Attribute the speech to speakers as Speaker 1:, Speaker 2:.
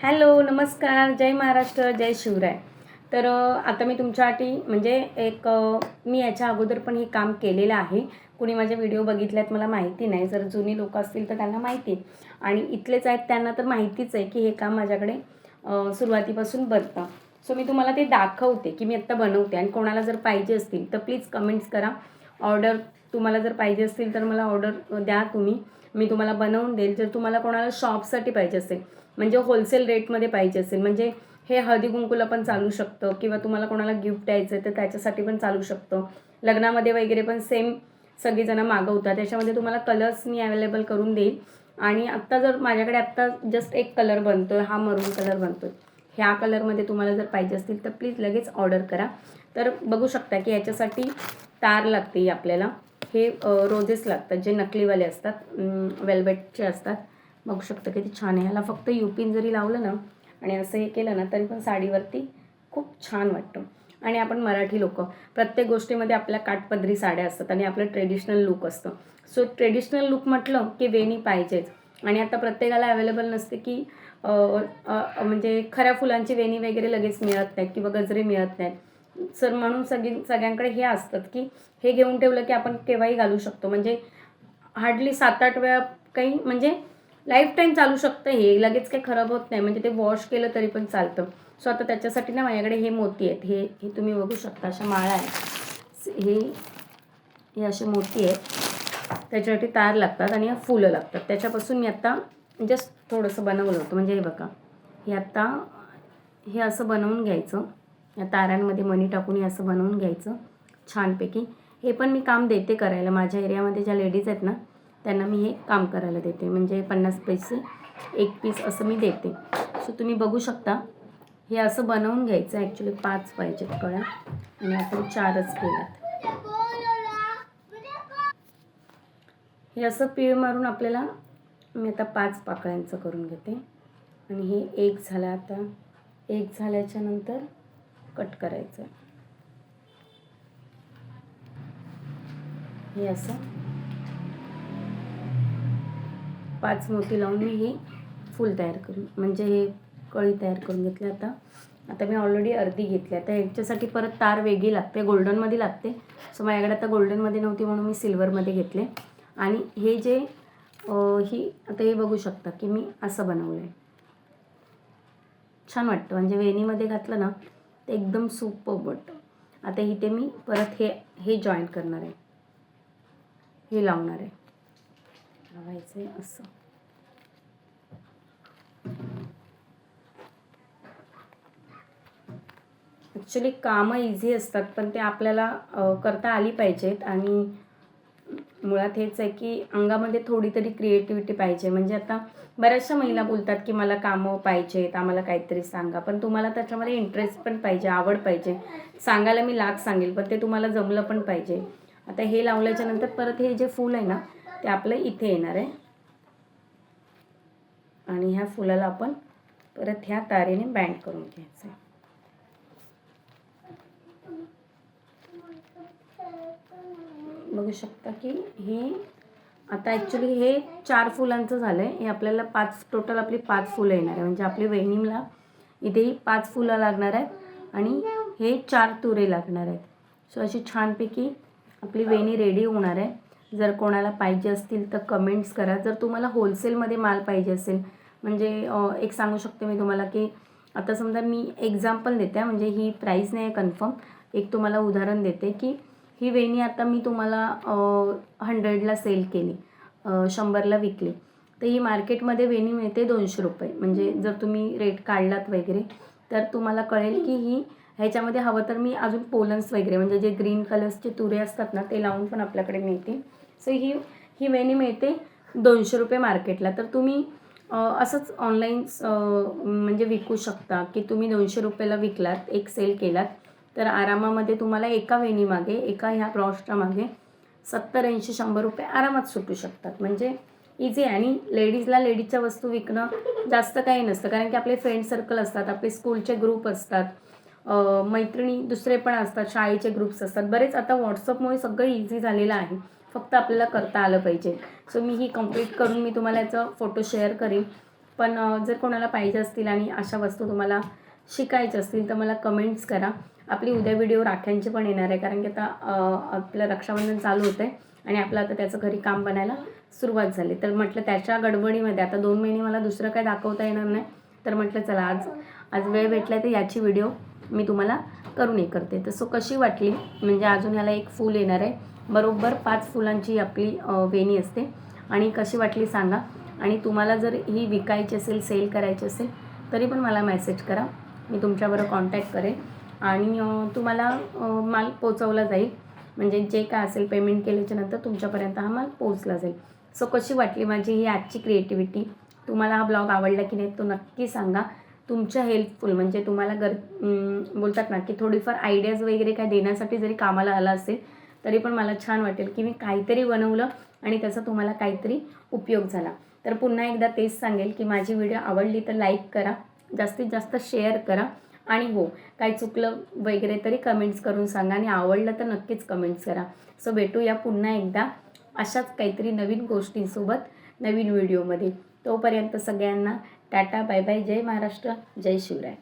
Speaker 1: Hello, नमस्कार, जय महाराष्ट्र, जय शिवराय. तर आता मी तुमच्यासाठी म्हणजे मी याच्या अगोदर पण हे काम केलेलं आहे. कुणी माझे व्हिडिओ बघितल्यात मला माहिती नाही. जर जुनी लोकं असतील तर त्यांना माहिती आहे आणि इथलेच आहेत त्यांना तर माहितीच आहे की हे काम माझ्याकडे सुरुवातीपासून बनतं. सो मी तुम्हाला ते दाखवते की मी आत्ता बनवते आणि कोणाला जर पाहिजे असतील तर प्लीज कमेंट्स करा. ऑर्डर तुम्हाला जर पाहिजे असतील तर मला ऑर्डर द्या तुम्ही. मी तुम्हाला बनवून देईल. जर तुम्हाला कोणाला शॉपसाठी पाहिजे असेल म्हणजे होलसेल रेटमध्ये पाहिजे असेल म्हणजे हे हळदी कुंकूला पण चालू शकतं किंवा तुम्हाला कोणाला गिफ्ट द्यायचं आहे तर त्याच्यासाठी पण चालू शकतं. लग्नामध्ये वगैरे पण सेम सगळीजणं मागवतात. त्याच्यामध्ये तुम्हाला कलर्स मी अवेलेबल करून देईल. आणि आत्ता जर माझ्याकडे आत्ता जस्ट एक कलर बनतो आहे, हा मरून कलर बनतो आहे. ह्या कलरमध्ये तुम्हाला जर पाहिजे असतील तर प्लीज लगेच ऑर्डर करा. तर बघू शकता की याच्यासाठी तार लागते आपल्याला. हे रोजेस लागतात जे नकलीवाले असतात, वेल्वेटचे असतात. बघू शकता किती छान आहे. ह्याला फक्त पिन जरी लावलं ना आणि असं हे केलं ना तरी पण साडीवरती खूप छान वाटतं. आणि आपण मराठी लोकं प्रत्येक गोष्टीमध्ये आपल्या काठपदरी साड्या असतात आणि आपलं ट्रेडिशनल लूक असतं. सो ट्रेडिशनल लूक म्हटलं की वेणी पाहिजेच. आणि आता प्रत्येकाला अवेलेबल नसते की म्हणजे खऱ्या फुलांची वेणी वगैरे लगेच मिळत नाहीत किंवा गजरे मिळत नाहीत. सर म्हणून सगळ्यांकडे हे असतात की हे घेऊन ठेवलं की आपण केव्हाही घालू शकतो. म्हणजे हार्डली 7-8 वेळा काही म्हणजे लाईफ टाईम चालू शकतं. हे लगेच काही खराब होत नाही. म्हणजे ते वॉश केलं तरी पण चालतं. सो आता त्याच्यासाठी ना माझ्याकडे हे मोती आहेत. हे हे तुम्ही बघू शकता अशा माळा आहेत. हे असे मोती आहेत. त्याच्यासाठी तार लागतात आणि फुलं लागतात. त्याच्यापासून मी आत्ता जस्ट थोडंसं बनवलं होतं. म्हणजे हे बघा, हे आत्ता हे असं बनवून घ्यायचं. या तारांमध्ये मणी टाकून हे असं बनवून घ्यायचं छानपैकी. हे पण मी काम देते करायला. माझ्या एरियामध्ये ज्या लेडीज आहेत ना त्यांना मी हे काम करायला देते. म्हणजे 50 पैसे एक पीस असं मी देते. सो तुम्ही बघू शकता हे असं बनवून घ्यायचं. ॲक्च्युली 5 पाहिजेत कळ्या आणि आपण 4च केल्यात. हे असं पीळ मारून आपल्याला मी आता 5 पाकळ्यांचं करून घेते. आणि हे एक झालं. आता एक झाल्याच्या नंतर कट करायचं. हे असं 5 मोती लावून मी हे फूल तयार करून म्हणजे हे कळी तयार करून घेतली. आता मी ऑलरेडी अर्धी घेतली. आता ह्याच्यासाठी परत तार वेगळी लागते, गोल्डनमध्ये लागते. सो माझ्याकडे आता गोल्डनमध्ये नव्हती म्हणून मी सिल्वरमध्ये घेतले. आणि हे जे आता हे बघू शकता की मी असं बनवलं आहे. छान वाटतं म्हणजे वेणीमध्ये घातलं ना ते एकदम सुपर्ब वाटतं. आता इथे मी परत हे जॉईन करणार आहे, हे लावणार आहे. लावायचं आहे असं. ॲक्च्युली कामं इझी असतात पण ते आपल्याला करता आली पाहिजेत. आणि मुळात हेच आहे की अंगामध्ये थोडी तरी क्रिएटिव्हिटी पाहिजे. म्हणजे आता बऱ्याचशा महिला बोलतात की मला कामं पाहिजेत, आम्हाला काहीतरी सांगा. पण तुम्हाला त्याच्यामध्ये इंटरेस्ट पण पाहिजे, आवड पाहिजे. सांगायला मी लाख सांगेल पण ते तुम्हाला जमलं पण पाहिजे. आता हे लावल्याच्या नंतर परत हे जे फूल आहे ना ते आपलं इथे येणार आहे. आणि ह्या फुलाला आपण परत ह्या तारेने बँड करून घ्यायचं आहे. बघू शकता की हे आता ॲक्च्युली हे 4 फुलांचं झालं आहे. हे आपल्याला 5 टोटल आपली 5 फुलं येणार आहे. म्हणजे आपली वेणीला इथेही 5 फुलं लागणार आहेत आणि हे 4 तुरे लागणार आहेत. सो अशी छानपैकी आपली वेणी रेडी होणार आहे. जर कोणाला पाहिजे असतील तर कमेंट्स करा. जर तुम्हाला होलसेलमध्ये माल पाहिजे असेल म्हणजे एक सांगू शकते मी तुम्हाला की आता समजा मी एक्झाम्पल देते म्हणजे ही प्राईस नाही आहे कन्फर्म. एक तुम्हाला उदाहरण देते की ही वेणी आता मी तुम्हाला 100ला सेल केली, 100ला विकली. तर ही मार्केटमध्ये वेणी मिळते 200 रुपये. म्हणजे जर तुम्ही रेट काढलात वगैरे तर तुम्हाला कळेल की ह्याच्यामध्ये हवं तर मी अजून पोलन्स वगैरे म्हणजे जे ग्रीन कलर्सचे तुरे असतात ना ते लावून पण आपल्याकडे मिळते. सो ही वेणी मिळते 200 रुपये मार्केटला. तर तुम्ही असंच ऑनलाईन म्हणजे विकू शकता की तुम्ही 200 रुपयाला विकलात, एक सेल केलात तर आरामामध्ये तुम्हाला एका वेणीमागे एका ह्या ब्रॉशच्यामागे 70-80 100 रुपये आरामात सुटू शकतात. म्हणजे इझी आहे. आणि लेडीजच्या वस्तू विकणं जास्त काही नसतं कारण की आपले फ्रेंड सर्कल असतात, आपले स्कूलचे ग्रुप असतात, मैत्रिणी दुसरे पण असतात, शाळेचे ग्रुप्स असतात. बरेच आता व्हॉट्सअपमुळे सगळं इझी झालेलं आहे. फक्त आपल्याला करता आलं पाहिजे. सो मी ही कंप्लीट करून मी तुम्हाला याचा फोटो शेअर करीन. पण जर कोणाला पाहिजे असतील आणि अशा वस्तू तुम्हाला शिकायच्या असतील तर मला कमेंट्स करा. आपली उद्या व्हिडिओ राख्यांची पण येणार आहे, कारण की आता आपलं रक्षाबंधन चालू होतं आहे आणि आपलं आता त्याचं घरी काम बनायला सुरुवात झाली. तर म्हटलं त्याच्या गडबडीमध्ये आता 2 महिने मला दुसरं काय दाखवता येणार नाही, तर म्हटलं चला आज वेळ भेटला तर याची व्हिडिओ मी तुम्हाला करून हे करते. तर कशी वाटली, म्हणजे अजून ह्याला एक फूल येणार आहे, बरोबर 5 फुलांची आपली वेणी असते. आणि कशी वाटली सांगा. आणि तुम्हाला जर ही विकायची असेल, सेल करायची असेल तरी पण मला मेसेज करा, मी तुमच्याबरोबर कॉन्टॅक्ट करेन आणि तुम्हाला माल पोचवला जाईल. म्हणजे जे काय असेल पेमेंट केल्याच्यानंतर तुमच्यापर्यंत हा माल पोचला जाईल. कशी वाटली माझी ही आजची क्रिएटिव्हिटी, तुम्हाला हा ब्लॉग आवडला की नाही तो नक्की सांगा. तुमच्या हेल्पफुल म्हणजे तुम्हाला बोलतात ना की थोडीफार आयडियाज वगैरे काय देण्यासाठी जरी कामाला आला असेल तरी पण मला छान वाटेल की मी काहीतरी बनवलं आणि त्याचा तुम्हाला काहीतरी उपयोग झाला. तर पुन्हा एकदा तेच सांगेल की माझी व्हिडिओ आवडली तर लाईक करा, जास्तीत जास्त शेअर करा आणि हो काही चुकलं वगैरे तरी कमेंट्स करून सांगा आणि आवडलं तर नक्कीच कमेंट्स करा. भेटूया पुन्हा एकदा अशाच काहीतरी नवीन गोष्टींसोबत नवीन व्हिडिओमध्ये. तोपर्यंत सगळ्यांना टाटा बाय बाय. जय महाराष्ट्र, जय शिवराय.